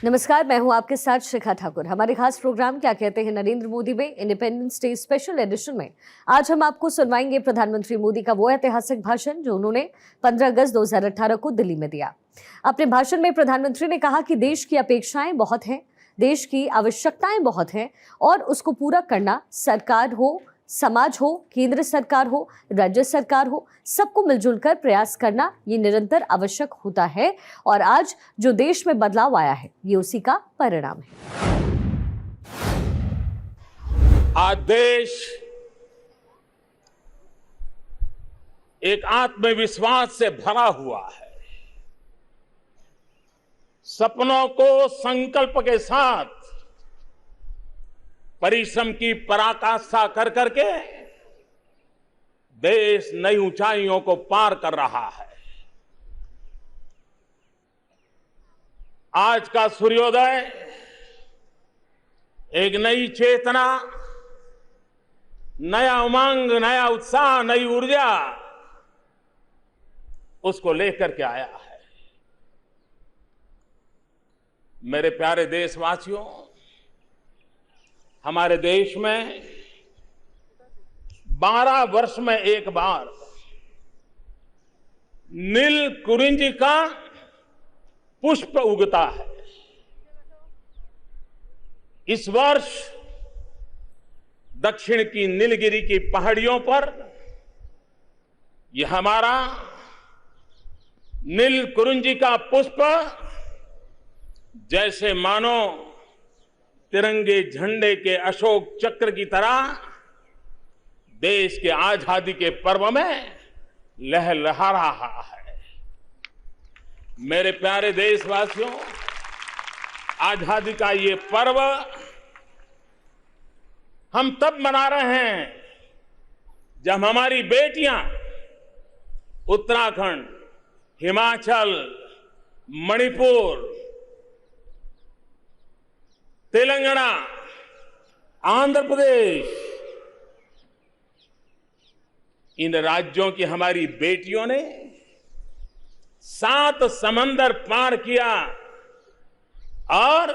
नमस्कार, मैं हूं आपके साथ शिखा ठाकुर। हमारे खास प्रोग्राम क्या कहते हैं नरेंद्र मोदी में इंडिपेंडेंस डे स्पेशल एडिशन में आज हम आपको सुनवाएंगे प्रधानमंत्री मोदी का वो ऐतिहासिक भाषण जो उन्होंने 15 अगस्त 2018 को दिल्ली में दिया। अपने भाषण में प्रधानमंत्री ने कहा कि देश की अपेक्षाएं बहुत हैं, देश की आवश्यकताएं बहुत हैं और उसको पूरा करना सरकार हो, समाज हो, केंद्र सरकार हो, राज्य सरकार हो, सबको मिलजुल कर प्रयास करना ये निरंतर आवश्यक होता है और आज जो देश में बदलाव आया है ये उसी का परिणाम है। आज देश एक आत्मविश्वास से भरा हुआ है। सपनों को संकल्प के साथ परिश्रम की पराकाष्ठा कर करके देश नई ऊंचाइयों को पार कर रहा है। आज का सूर्योदय एक नई चेतना, नया उमंग, नया उत्साह, नई ऊर्जा उसको लेकर के आया है। मेरे प्यारे देशवासियों, हमारे देश में 12 वर्ष में एक बार नील कुरिंज का पुष्प उगता है। इस वर्ष दक्षिण की नीलगिरी की पहाड़ियों पर यह हमारा नील कुरिंज का पुष्प जैसे मानो तिरंगे झंडे के अशोक चक्र की तरह देश के आजादी के पर्व में लहलहा रहा है। मेरे प्यारे देशवासियों, आजादी का ये पर्व हम तब मना रहे हैं जब हमारी बेटियां उत्तराखंड, हिमाचल, मणिपुर, तेलंगाना, आंध्र प्रदेश, इन राज्यों की हमारी बेटियों ने 7 समंदर पार किया और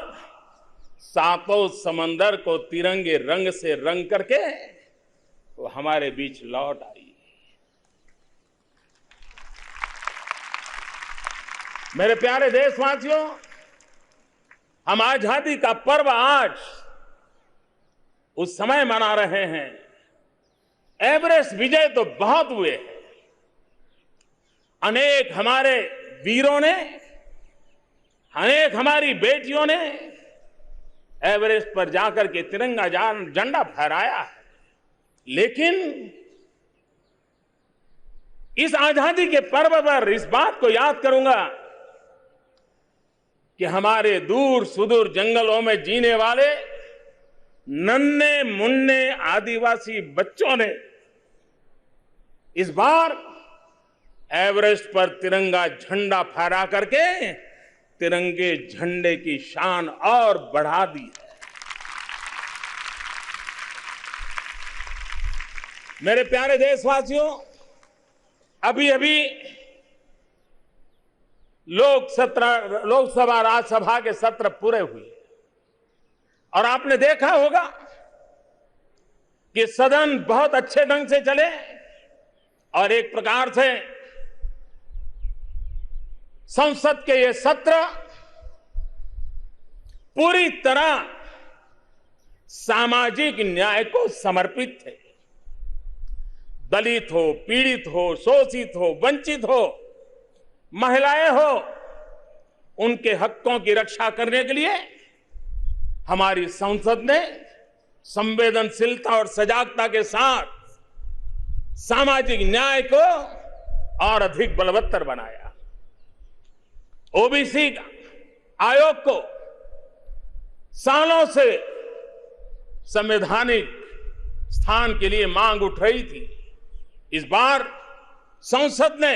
7 समंदर को तिरंगे रंग से रंग करके वो हमारे बीच लौट आई। मेरे प्यारे देशवासियों, हम आजादी का पर्व आज उस समय मना रहे हैं। एवरेस्ट विजय तो बहुत हुए हैं। अनेक हमारे वीरों ने, अनेक हमारी बेटियों ने एवरेस्ट पर जाकर के तिरंगा झंडा फहराया है। लेकिन इस आजादी के पर्व पर इस बात को याद करूंगा कि हमारे दूर सुदूर जंगलों में जीने वाले नन्हे मुन्ने आदिवासी बच्चों ने इस बार एवरेस्ट पर तिरंगा झंडा फहरा करके तिरंगे झंडे की शान और बढ़ा दी है। मेरे प्यारे देशवासियों, अभी अभी लोकसभा राज्यसभा के सत्र पूरे हुए और आपने देखा होगा कि सदन बहुत अच्छे ढंग से चले और एक प्रकार से संसद के ये सत्र पूरी तरह सामाजिक न्याय को समर्पित थे। दलित हो, पीड़ित हो, शोषित हो, वंचित हो, महिलाएं हो, उनके हकों की रक्षा करने के लिए हमारी संसद ने संवेदनशीलता और सजागता के साथ सामाजिक न्याय को और अधिक बलवत्तर बनाया। ओबीसी आयोग को सालों से संवैधानिक स्थान के लिए मांग उठ रही थी। इस बार संसद ने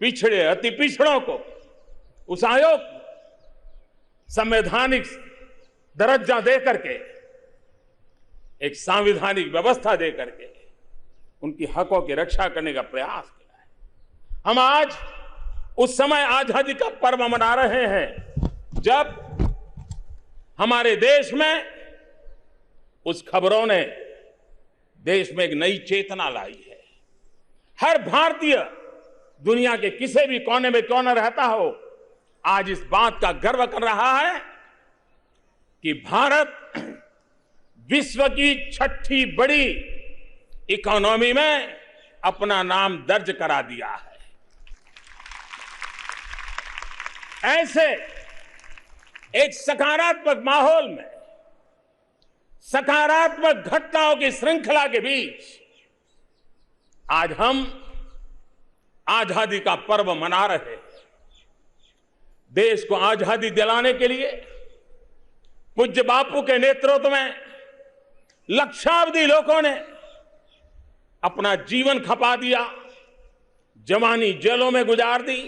पिछड़े, अति पिछड़ों को उस आयोग संवैधानिक दर्जा दे करके, एक संवैधानिक व्यवस्था दे करके उनकी हकों की रक्षा करने का प्रयास किया है। हम आज उस समय आजादी का पर्व मना रहे हैं जब हमारे देश में उस खबरों ने देश में एक नई चेतना लाई है। हर भारतीय दुनिया के किसी भी कोने में क्यों न रहता हो, आज इस बात का गर्व कर रहा है कि भारत विश्व की छठी बड़ी इकोनॉमी में अपना नाम दर्ज करा दिया है। ऐसे एक सकारात्मक माहौल में, सकारात्मक घटनाओं की श्रृंखला के बीच आज हम आजादी का पर्व मना रहे हैं। देश को आजादी दिलाने के लिए पूज्य बापू के नेतृत्व में लक्षावधि लोगों ने अपना जीवन खपा दिया, जवानी जेलों में गुजार दी।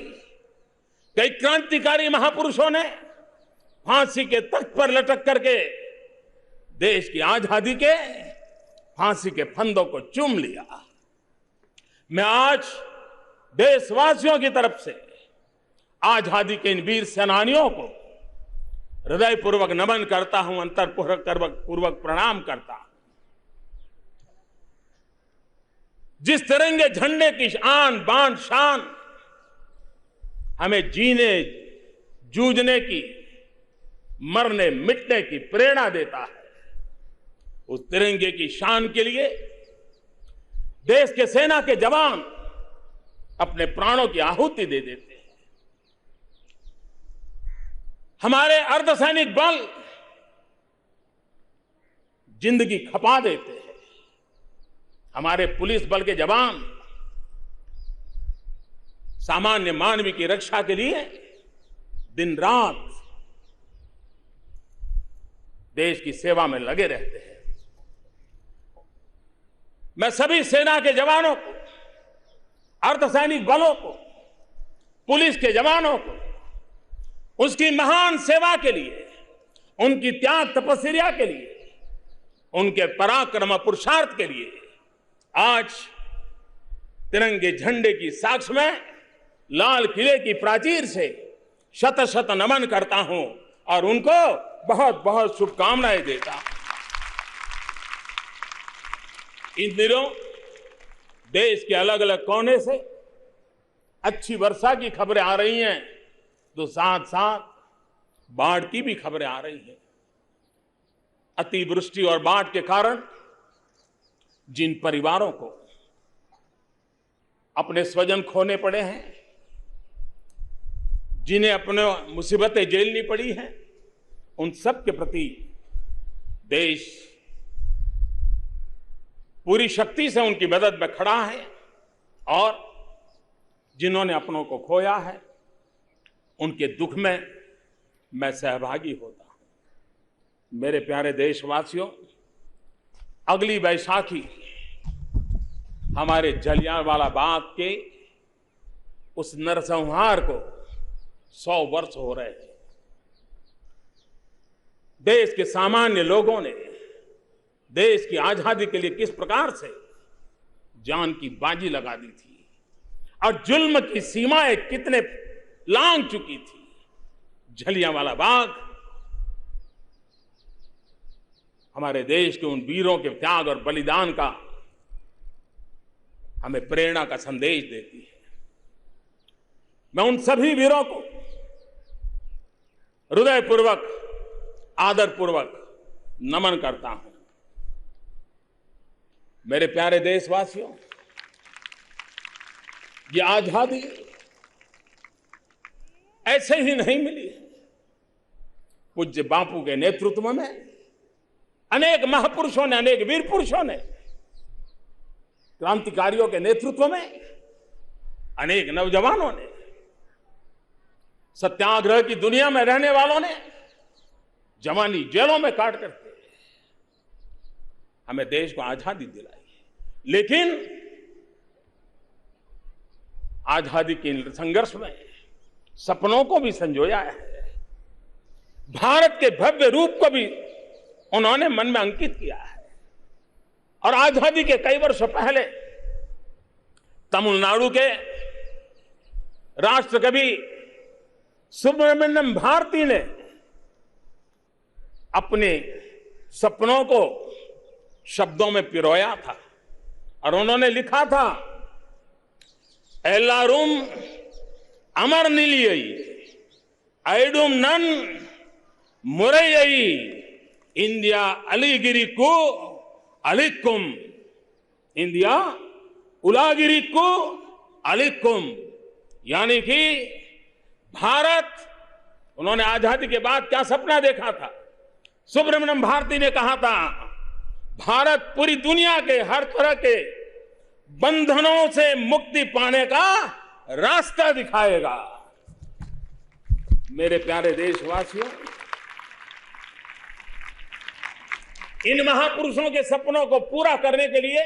कई क्रांतिकारी महापुरुषों ने फांसी के तख्त पर लटक करके देश की आजादी के फांसी के फंदों को चूम लिया। मैं आज देशवासियों की तरफ से आजादी के इन वीर सेनानियों को हृदयपूर्वक नमन करता हूं, अंतरपूर्वक प्रणाम करता हूं। जिस तिरंगे झंडे की आन बान शान हमें जीने जूझने की, मरने मिटने की प्रेरणा देता है, उस तिरंगे की शान के लिए देश के सेना के जवान अपने प्राणों की आहुति दे देते हैं। हमारे अर्धसैनिक बल जिंदगी खपा देते हैं। हमारे पुलिस बल के जवान सामान्य मानव की रक्षा के लिए दिन रात देश की सेवा में लगे रहते हैं। मैं सभी सेना के जवानों को, अर्धसैनिक बलों को, पुलिस के जवानों को उसकी महान सेवा के लिए, उनकी त्याग तपस्या के लिए, उनके पराक्रम पुरुषार्थ के लिए आज तिरंगे झंडे की साक्ष में लाल किले की प्राचीर से शत शत नमन करता हूं और उनको बहुत बहुत शुभकामनाएं देता हूं। इन दिनों देश के अलग अलग कोने से अच्छी वर्षा की खबरें आ रही हैं, तो साथ साथ बाढ़ की भी खबरें आ रही हैं। अतिवृष्टि और बाढ़ के कारण जिन परिवारों को अपने स्वजन खोने पड़े हैं, जिन्हें अपने मुसीबतें झेलनी पड़ी हैं, उन सब के प्रति देश पूरी शक्ति से उनकी मदद में खड़ा है और जिन्होंने अपनों को खोया है उनके दुख में मैं सहभागी होता हूं। मेरे प्यारे देशवासियों, अगली बैसाखी हमारे जलियांवाला बाग के उस नरसंहार को 100 वर्ष हो रहे हैं। देश के सामान्य लोगों ने देश की आजादी के लिए किस प्रकार से जान की बाजी लगा दी थी और जुल्म की सीमाएं कितने लांघ चुकी थी। जलियांवाला बाग हमारे देश के उन वीरों के त्याग और बलिदान का हमें प्रेरणा का संदेश देती है। मैं उन सभी वीरों को हृदयपूर्वक, आदरपूर्वक नमन करता हूं। मेरे प्यारे देशवासियों, ये आजादी ऐसे ही नहीं मिली। पूज्य बापू के नेतृत्व में अनेक महापुरुषों ने, अनेक वीर पुरुषों ने, क्रांतिकारियों के नेतृत्व में अनेक नौजवानों ने, सत्याग्रह की दुनिया में रहने वालों ने जवानी जेलों में काट करके हमें देश को आजादी दिलाई। लेकिन आजादी के संघर्ष में सपनों को भी संजोया है, भारत के भव्य रूप को भी उन्होंने मन में अंकित किया है। और आजादी के कई वर्ष पहले तमिलनाडु के राष्ट्रकवि सुब्रमण्यम भारती ने अपने सपनों को शब्दों में पिरोया था और उन्होंने लिखा था, एल्लारुम अमर निलियई ऐडुम नन मुरैयई इंडिया अलीगिरी को अलिकुम, इंडिया उलागिरी को अलिकुम, यानी कि भारत, उन्होंने आजादी के बाद क्या सपना देखा था? सुब्रमण्यम भारती ने कहा था, भारत पूरी दुनिया के हर तरह के बंधनों से मुक्ति पाने का रास्ता दिखाएगा। मेरे प्यारे देशवासियों, इन महापुरुषों के सपनों को पूरा करने के लिए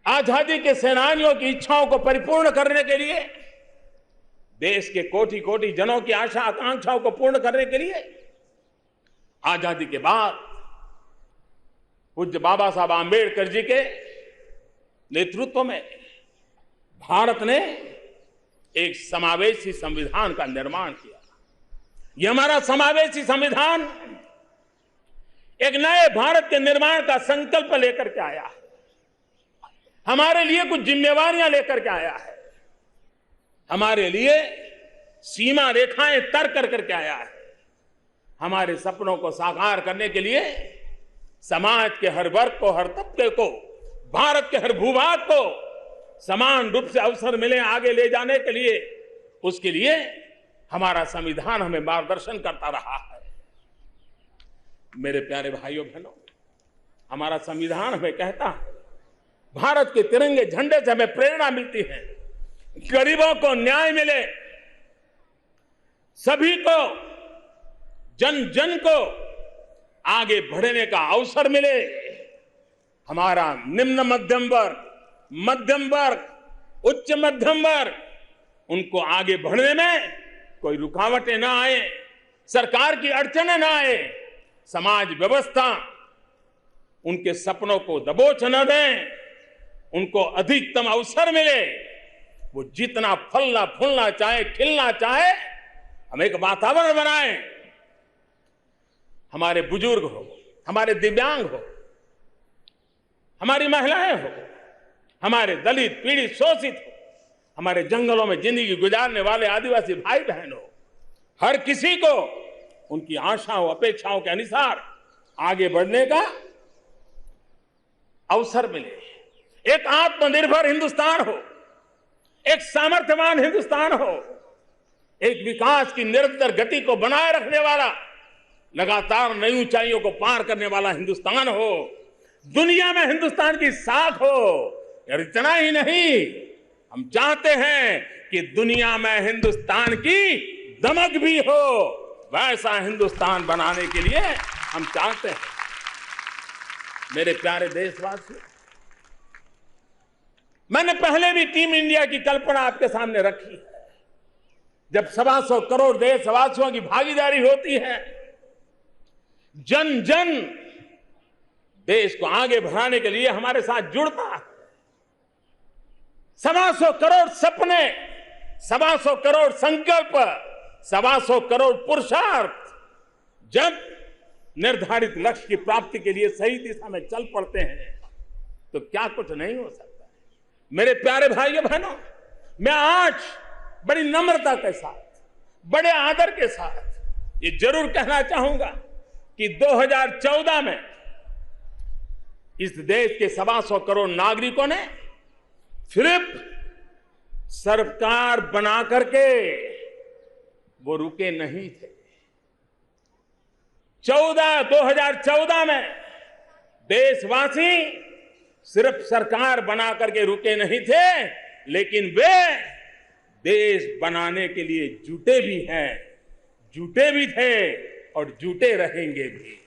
आजादी के सेनानियों की इच्छाओं को परिपूर्ण करने के लिए, देश के कोटि कोटि जनों की आशा आकांक्षाओं को पूर्ण करने के लिए आजादी के बाद पूज्य बाबा साहब आंबेडकर जी के नेतृत्व में भारत ने एक समावेशी संविधान का निर्माण किया। यह हमारा समावेशी संविधान एक नए भारत के निर्माण का संकल्प लेकर के आया है, हमारे लिए कुछ जिम्मेवारियां लेकर के आया है, हमारे लिए सीमा रेखाएं तय कर करके आया है, हमारे सपनों को साकार करने के लिए समाज के हर वर्ग को, हर तबके को, भारत के हर भूभाग को समान रूप से अवसर मिले आगे ले जाने के लिए, उसके लिए हमारा संविधान हमें मार्गदर्शन करता रहा है। मेरे प्यारे भाइयों बहनों, हमारा संविधान हमें कहता है, भारत के तिरंगे झंडे से हमें प्रेरणा मिलती है, गरीबों को न्याय मिले, सभी को, जन जन को आगे बढ़ने का अवसर मिले, हमारा निम्न मध्यम वर्ग, उच्च मध्यम वर्ग, उनको आगे बढ़ने में कोई रुकावटें ना आए, सरकार की अड़चनें ना आए, समाज व्यवस्था उनके सपनों को दबोच न दें, उनको अधिकतम अवसर मिले, वो जितना फलना फूलना चाहे, खिलना चाहे, हम एक वातावरण बनाएं। हमारे बुजुर्ग हो, हमारे दिव्यांग हो, हमारी महिलाएं हो, हमारे दलित पीड़ित शोषित हो, हमारे जंगलों में जिंदगी गुजारने वाले आदिवासी भाई बहन हो, हर किसी को उनकी आशाओं अपेक्षाओं के अनुसार आगे बढ़ने का अवसर मिले, एक आत्मनिर्भर हिंदुस्तान हो, एक सामर्थ्यवान हिंदुस्तान हो, एक विकास की निरंतर गति को बनाए रखने वाला, लगातार नई ऊंचाइयों को पार करने वाला हिंदुस्तान हो, दुनिया में हिंदुस्तान की साख हो। और इतना ही नहीं, हम चाहते हैं कि दुनिया में हिंदुस्तान की दमक भी हो, वैसा हिंदुस्तान बनाने के लिए हम चाहते हैं। मेरे प्यारे देशवासियों, मैंने पहले भी टीम इंडिया की कल्पना आपके सामने रखी है। जब 125 करोड़ देशवासियों की भागीदारी होती है, जन जन देश को आगे बढ़ाने के लिए हमारे साथ जुड़ता है, 125 करोड़ सपने, 125 करोड़ संकल्प, 125 करोड़ पुरुषार्थ जब निर्धारित लक्ष्य की प्राप्ति के लिए सही दिशा में चल पड़ते हैं तो क्या कुछ नहीं हो सकता। मेरे प्यारे भाइयों बहनों, मैं आज बड़ी नम्रता के साथ, बड़े आदर के साथ ये जरूर कहना चाहूंगा कि 2014 में इस देश के 125 करोड़ नागरिकों ने सिर्फ सरकार बना करके वो रुके नहीं थे। 2014 में देशवासी सिर्फ सरकार बना करके रुके नहीं थे, लेकिन वे देश बनाने के लिए जुटे भी हैं, जुटे भी थे और जुटे रहेंगे भी।